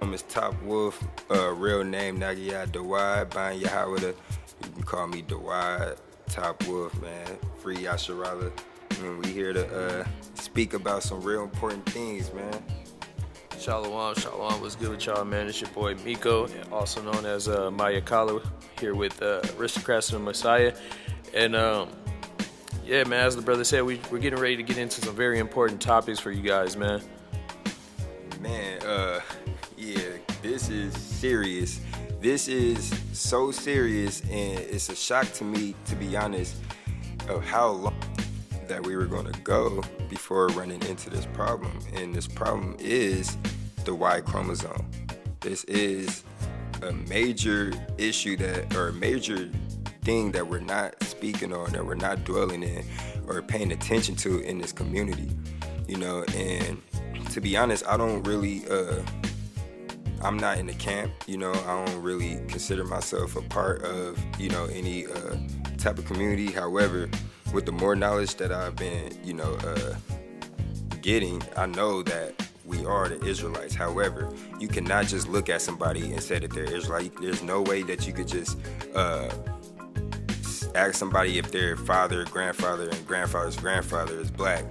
It's Top Wolf, real name Nagiyah Dawad, Bain Yahawada. You can call me Dawad, Top Wolf, man. Free Yasharala. And we here to speak about some real important things, man. Shalom, shalom. What's good with y'all, man? It's your boy Miko, also known as Maya Kala, here with Aristocrats of the Messiah. And yeah, man, as the brother said, we're getting ready to get into some very important topics for you guys, man. Man, yeah, this is serious. This is so serious, and it's a shock to me, to be honest, of how long that we were going to go before running into this problem. And this problem is the Y chromosome. This is a major issue or a major thing that we're not speaking on, that we're not dwelling in or paying attention to in this community, and to be honest, I don't really, I'm not in the camp, I don't really consider myself a part of, any type of community. However, with the more knowledge that I've been, getting, I know that we are the Israelites. However, you cannot just look at somebody and say that they're Israelite. There's no way that you could just ask somebody if their father, grandfather, and grandfather's grandfather is black,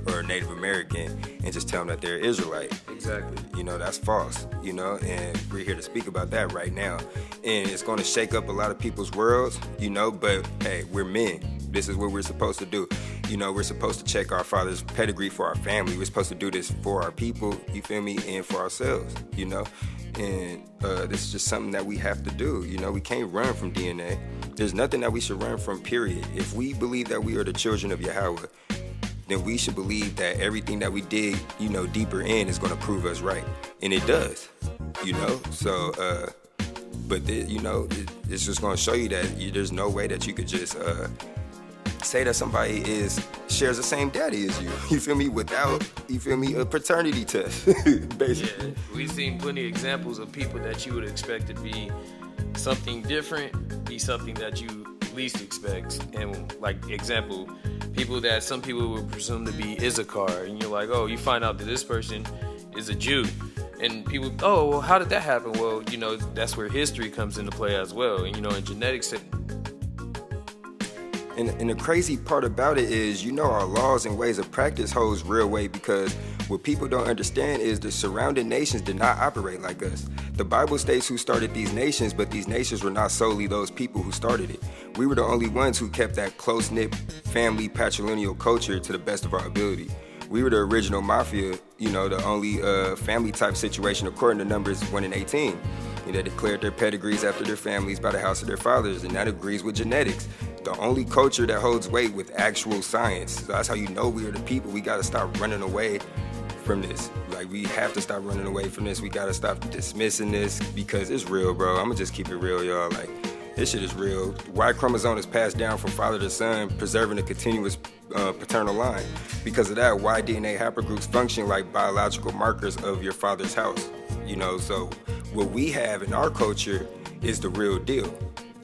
or Native American, and just tell them that they're Israelite. Exactly. That's false, and we're here to speak about that right now. And it's going to shake up a lot of people's worlds, but hey, we're men. This is what we're supposed to do. We're supposed to check our father's pedigree for our family. We're supposed to do this for our people, you feel me, and for ourselves, and this is just something that we have to do. We can't run from DNA. There's nothing that we should run from, period. If we believe that we are the children of Yahweh, then we should believe that everything that we dig, deeper in is going to prove us right. And it does, So, but, it's just going to show you that there's no way that you could just say that somebody shares the same daddy as you. You feel me? Without, a paternity test, basically. Yeah, we've seen plenty of examples of people that you would expect to be something different, be something that you least expect. And like example, some people would presume to be Issachar, and you're like, oh, you find out that this person is a Jew. And people, oh, well, how did that happen? Well, that's where history comes into play as well. And, in genetics. And the crazy part about it is, our laws and ways of practice holds real weight, because what people don't understand is the surrounding nations did not operate like us. The Bible states who started these nations, but these nations were not solely those people who started it. We were the only ones who kept that close-knit family patrilineal culture to the best of our ability. We were the original mafia, the only family type situation according to Numbers 1 and 18. They declared their pedigrees after their families by the house of their fathers, and that agrees with genetics. The only culture that holds weight with actual science. So that's how we are the people. We gotta stop running away from this. Like, we have to stop running away from this. We gotta stop dismissing this, because it's real, bro. I'ma just keep it real, y'all. Like, this shit is real. Y chromosome is passed down from father to son, preserving a continuous paternal line. Because of that, Y DNA haplogroups function like biological markers of your father's house. So what we have in our culture is the real deal.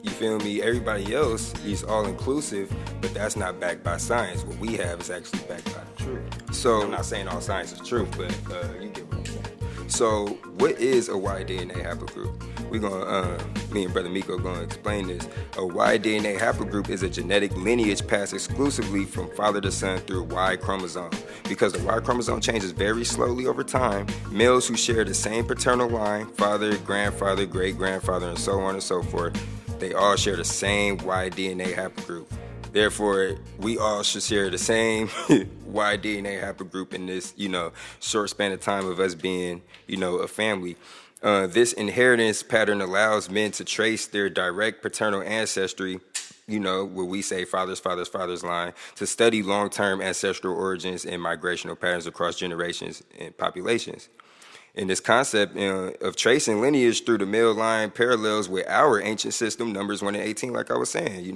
You feel me? Everybody else is all inclusive, but that's not backed by science. What we have is actually backed by the truth. So I'm not saying all science is truth, but you get what I'm saying. So what is a Y DNA haplogroup? We're gonna, me and Brother Miko gonna explain this. A Y DNA haplogroup is a genetic lineage passed exclusively from father to son through Y chromosome. Because the Y chromosome changes very slowly over time, males who share the same paternal line, father, grandfather, great-grandfather, and so on and so forth, they all share the same Y DNA haplogroup. Therefore, we all should share the same Y DNA haplogroup in this, short span of time of us being, a family. This inheritance pattern allows men to trace their direct paternal ancestry, where we say father's line, to study long-term ancestral origins and migrational patterns across generations and populations. And this concept of tracing lineage through the male line parallels with our ancient system, Numbers 1 and 18, like I was saying.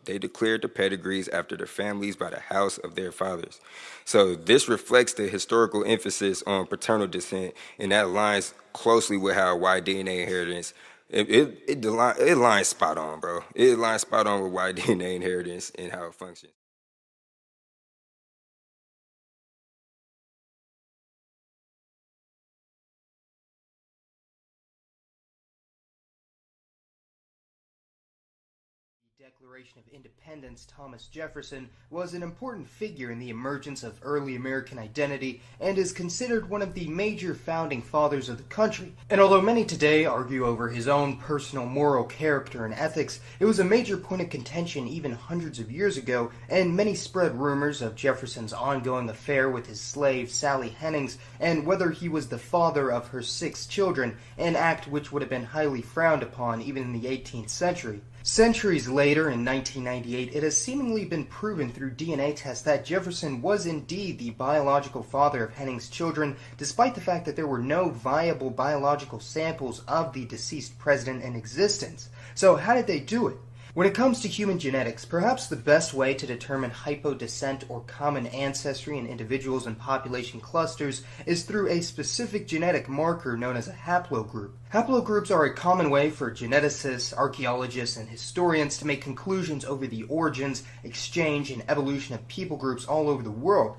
They declared the pedigrees after their families by the house of their fathers. So this reflects the historical emphasis on paternal descent, and that aligns closely with how Y DNA inheritance, it lines spot on, bro. It lines spot on with Y DNA inheritance and how it functions. Declaration of Independence, Thomas Jefferson was an important figure in the emergence of early American identity and is considered one of the major founding fathers of the country. And although many today argue over his own personal moral character and ethics, it was a major point of contention even hundreds of years ago, and many spread rumors of Jefferson's ongoing affair with his slave Sally Hemings and whether he was the father of her 6 children, an act which would have been highly frowned upon even in the 18th century. Centuries later, in 1998, it has seemingly been proven through DNA tests that Jefferson was indeed the biological father of Hemings' children, despite the fact that there were no viable biological samples of the deceased president in existence. So how did they do it? When it comes to human genetics, perhaps the best way to determine hypodescent or common ancestry in individuals and population clusters is through a specific genetic marker known as a haplogroup. Haplogroups are a common way for geneticists, archaeologists, and historians to make conclusions over the origins, exchange, and evolution of people groups all over the world.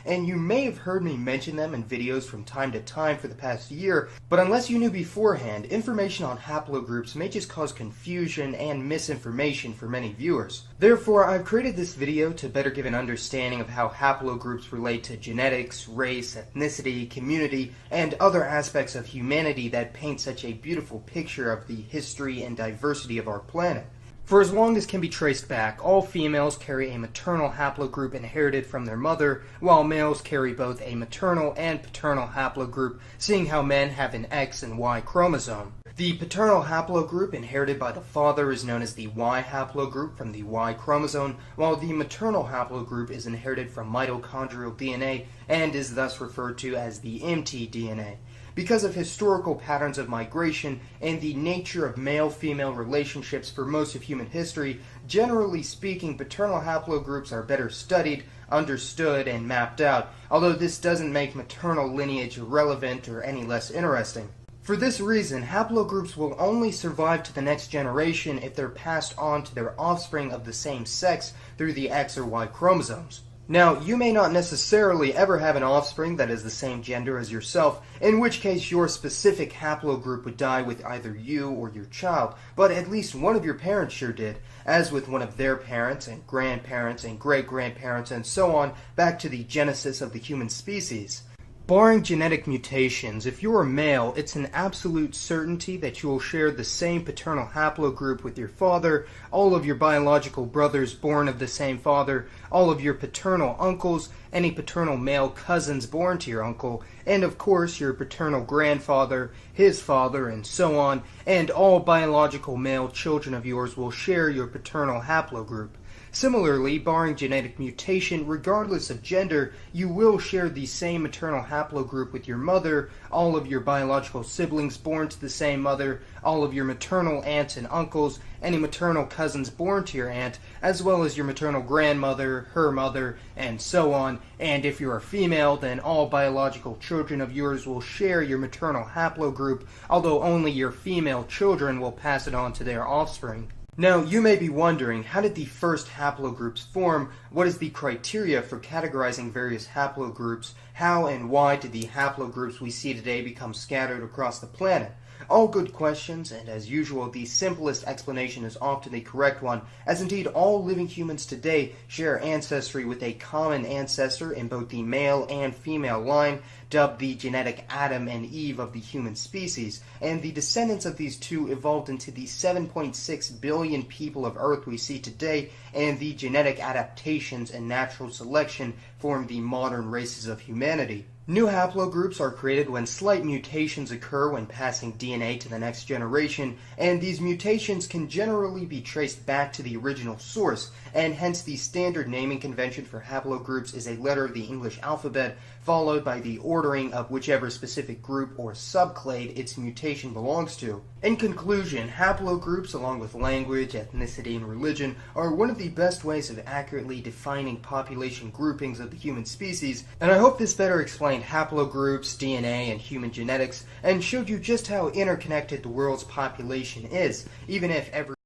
And you may have heard me mention them in videos from time to time for the past year, but unless you knew beforehand, information on haplogroups may just cause confusion and misinformation for many viewers. Therefore, I've created this video to better give an understanding of how haplogroups relate to genetics, race, ethnicity, community, and other aspects of humanity that paint such a beautiful picture of the history and diversity of our planet. For as long as can be traced back, all females carry a maternal haplogroup inherited from their mother, while males carry both a maternal and paternal haplogroup, seeing how men have an X and Y chromosome. The paternal haplogroup inherited by the father is known as the Y-Haplogroup from the Y chromosome, while the maternal haplogroup is inherited from mitochondrial DNA and is thus referred to as the mtDNA. Because of historical patterns of migration and the nature of male-female relationships for most of human history, generally speaking, paternal haplogroups are better studied, understood, and mapped out, although this doesn't make maternal lineage irrelevant or any less interesting. For this reason, haplogroups will only survive to the next generation if they're passed on to their offspring of the same sex through the X or Y chromosomes. Now, you may not necessarily ever have an offspring that is the same gender as yourself, in which case your specific haplogroup would die with either you or your child, but at least one of your parents sure did, as with one of their parents and grandparents and great-grandparents and so on, back to the genesis of the human species. Barring genetic mutations, if you are male, it's an absolute certainty that you will share the same paternal haplogroup with your father, all of your biological brothers born of the same father, all of your paternal uncles, any paternal male cousins born to your uncle, and of course your paternal grandfather, his father, and so on, and all biological male children of yours will share your paternal haplogroup. Similarly, barring genetic mutation, regardless of gender, you will share the same maternal haplogroup with your mother, all of your biological siblings born to the same mother, all of your maternal aunts and uncles, any maternal cousins born to your aunt, as well as your maternal grandmother, her mother, and so on. And if you are female, then all biological children of yours will share your maternal haplogroup, although only your female children will pass it on to their offspring. Now, you may be wondering, how did the first haplogroups form? What is the criteria for categorizing various haplogroups? How and why did the haplogroups we see today become scattered across the planet? All good questions, and as usual, the simplest explanation is often the correct one, as indeed all living humans today share ancestry with a common ancestor in both the male and female line, dubbed the genetic Adam and Eve of the human species, and the descendants of these two evolved into the 7.6 billion people of Earth we see today, and the genetic adaptations and natural selection form the modern races of humanity. New haplogroups are created when slight mutations occur when passing DNA to the next generation, and these mutations can generally be traced back to the original source, and hence the standard naming convention for haplogroups is a letter of the English alphabet, followed by the ordering of whichever specific group or subclade its mutation belongs to. In conclusion, haplogroups, along with language, ethnicity, and religion, are one of the best ways of accurately defining population groupings of the human species, and I hope this better explained haplogroups, DNA, and human genetics, and showed you just how interconnected the world's population is, even if every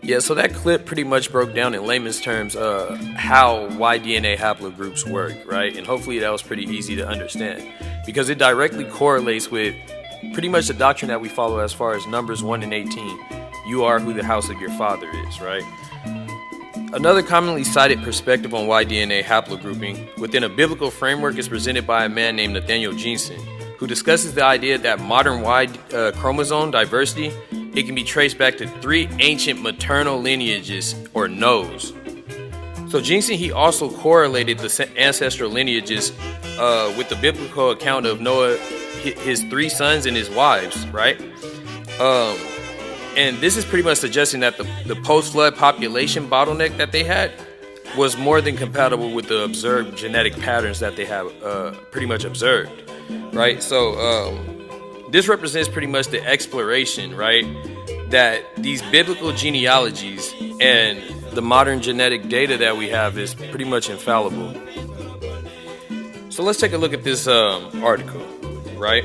Yeah, so that clip pretty much broke down in layman's terms how Y-DNA haplogroups work, right? And hopefully that was pretty easy to understand because it directly correlates with pretty much the doctrine that we follow as far as Numbers 1 and 18. You are who the house of your father is, right? Another commonly cited perspective on Y-DNA haplogrouping within a biblical framework is presented by a man named Nathaniel Jensen, who discusses the idea that modern Y chromosome diversity, it can be traced back to 3 ancient maternal lineages, or nodes. So Jensen, he also correlated the ancestral lineages with the biblical account of Noah, his 3 sons and his wives, right? And this is pretty much suggesting that the post-flood population bottleneck that they had was more than compatible with the observed genetic patterns that they have pretty much observed, right? So this represents pretty much the exploration, right? That these biblical genealogies and the modern genetic data that we have is pretty much infallible. So let's take a look at this article, right?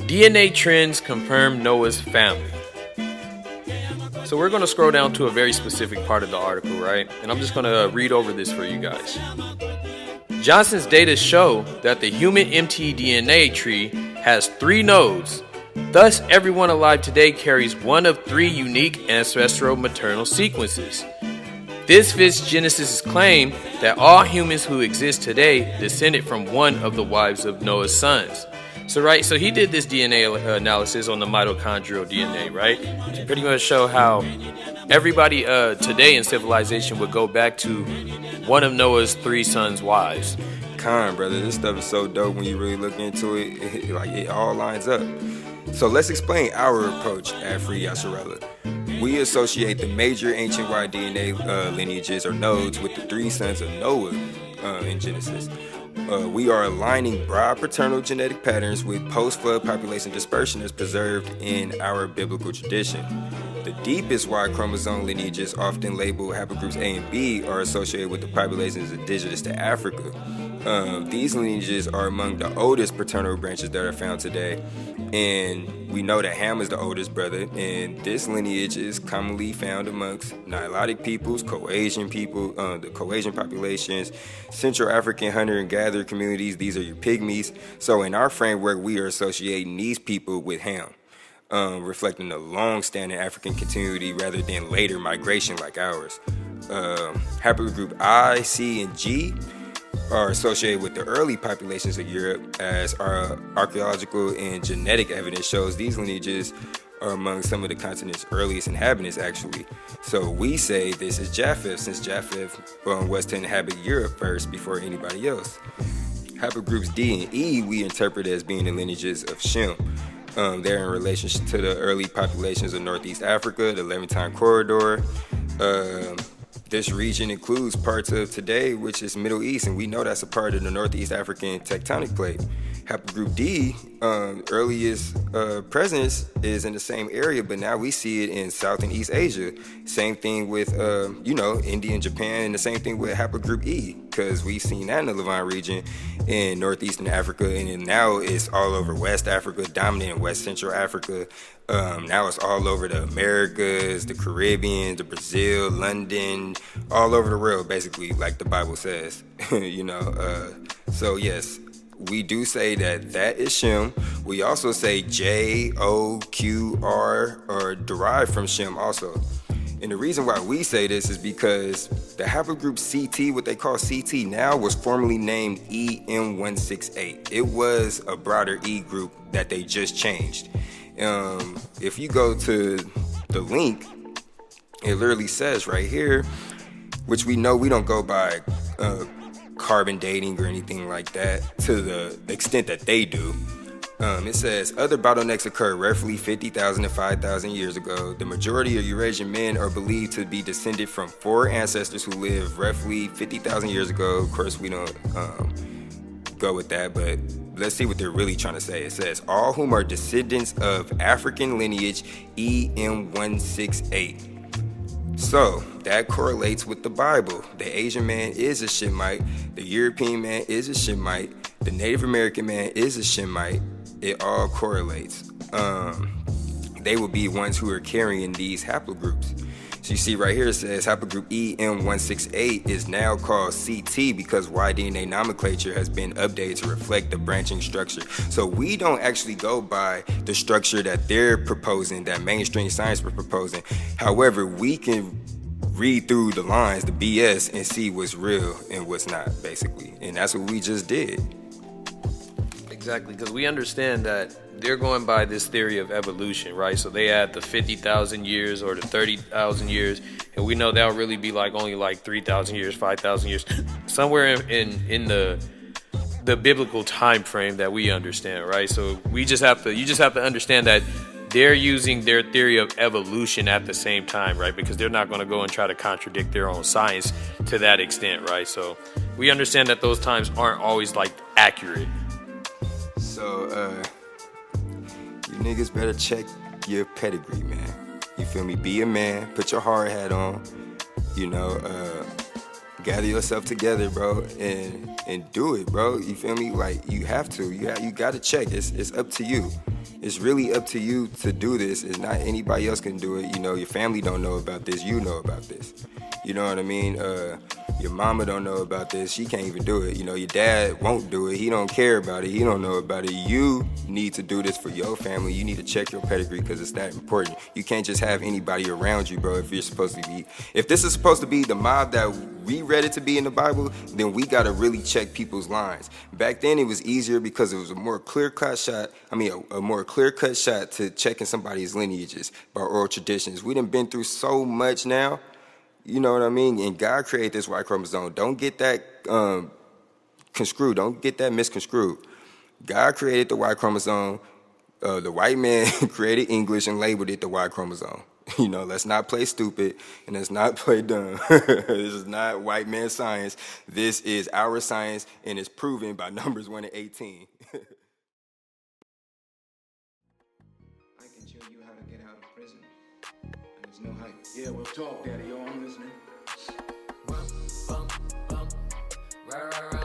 DNA trends confirm Noah's family. So we're going to scroll down to a very specific part of the article, right? And I'm just going to read over this for you guys. Johnson's data show that the human mtDNA tree has 3 nodes. Thus, everyone alive today carries one of 3 unique ancestral maternal sequences. This fits Genesis' claim that all humans who exist today descended from one of the wives of Noah's sons. So he did this DNA analysis on the mitochondrial DNA, right? To pretty much show how everybody today in civilization would go back to one of Noah's 3 sons' wives. Brother, this stuff is so dope when you really look into it. It all lines up. So let's explain our approach at Free Yasharella. We associate the major ancient Y-DNA lineages or nodes with the 3 sons of Noah in Genesis. We are aligning broad paternal genetic patterns with post-flood population dispersion as preserved in our biblical tradition. The deepest Y chromosome lineages, often labeled haplogroups A and B, are associated with the populations indigenous to Africa. These lineages are among the oldest paternal branches that are found today, and we know that Ham is the oldest brother, and this lineage is commonly found amongst Nilotic peoples, Coasian people, the Coasian populations, Central African hunter and gatherer communities. These are your pygmies. So in our framework, we are associating these people with Ham, reflecting a long-standing African continuity rather than later migration like ours. Haplogroup I, C, and G are associated with the early populations of Europe, as our archaeological and genetic evidence shows these lineages are among some of the continent's earliest inhabitants, actually. So we say this is Japheth, since Japheth was to inhabit Europe first before anybody else. Haplogroups D and E we interpret as being the lineages of Shem. They're in relation to the early populations of Northeast Africa, the Levantine corridor. This region includes parts of today, which is Middle East, and we know that's a part of the Northeast African tectonic plate. Haplogroup D, earliest presence is in the same area, but now we see it in South and East Asia. Same thing with, India and Japan, and the same thing with haplogroup E, because we've seen that in the Levant region in Northeastern Africa, and then now it's all over West Africa, dominant in West Central Africa. Now it's all over the Americas, the Caribbean, the Brazil, London, all over the world, basically, like the Bible says. So yes, we do say that is Shem. We also say J, O, Q, R are derived from Shem also. And the reason why we say this is because the haplogroup CT, what they call CT now, was formerly named EM168. It was a broader E group that they just changed. If you go to the link, it literally says right here, which we know we don't go by carbon dating or anything like that to the extent that they do. It says other bottlenecks occurred roughly 50,000 to 5,000 years ago. The majority of Eurasian men are believed to be descended from 4 ancestors who lived roughly 50,000 years ago. Of course, we don't go with that, but let's see what they're really trying to say. It says all whom are descendants of African lineage EM168. So that correlates with the Bible. The Asian man is a Shemite. The European man is a Shemite. The Native American man is a Shemite. It all correlates. They will be ones who are carrying these haplogroups. So you see right here it says haplogroup EM168 is now called CT because Y-DNA nomenclature has been updated to reflect the branching structure. So we don't actually go by the structure that they're proposing, that mainstream science was proposing. However, we can read through the lines, the BS, and see what's real and what's not, basically. And that's what we just did. Exactly, because we understand that they're going by this theory of evolution, right? So they add the 50,000 years or the 30,000 years, and we know that'll really be like only like 3,000 years, 5,000 years, somewhere in the biblical time frame that we understand, right? So you just have to understand that they're using their theory of evolution at the same time, right? Because they're not going to go and try to contradict their own science to that extent, right? So we understand that those times aren't always like accurate. So, you niggas better check your pedigree, man. You feel me? Be a man, put your hard hat on, gather yourself together, bro, and do it, bro. You feel me? Like, you have to. You got to check. It's up to you. It's really up to you to do this. It's not anybody else can do it. Your family don't know about this. You know about this. You know what I mean? Your mama don't know about this. She can't even do it. Your dad won't do it. He don't care about it. He don't know about it. You need to do this for your family. You need to check your pedigree because it's that important. You can't just have anybody around you, bro. If this is supposed to be the mob that we read it to be in the Bible, then we got to really check people's lines. Back then, it was easier because it was a more clear-cut shot. A more clear-cut shot to checking somebody's lineages by oral traditions. We done been through so much now. You know what I mean? And God created this Y chromosome. Don't get that construed. Don't get that misconstrued. God created the Y chromosome. The white man created English and labeled it the Y chromosome. Let's not play stupid and let's not play dumb. This is not white man science. This is our science, and it's proven by Numbers 1 and 18. I can show you how to get out of prison. And there's no hype. Yeah, well, talk, Daddy. Yo, I'm listening. Run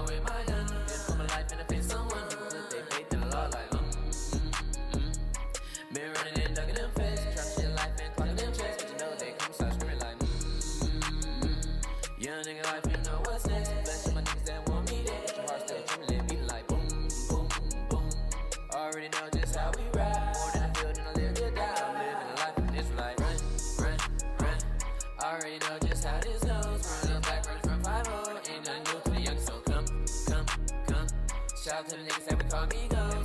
with my gun. Just put my life in the face someone who put their faith in the law like been running and ducking them face. Trust your life and clocking them checks, but you know they come start screaming like young nigga life, you know what's next. Bless you, my niggas that want me dead. But your heart still trembling, beating like boom, boom, boom. Already know just how we ride. More than I feel, then I live to die. I'm living a life and it's like run. Already know just how this goes. Running backwards from 5-0. Ain't nothing new to the young, so come. Shout out to the niggas that would call me go.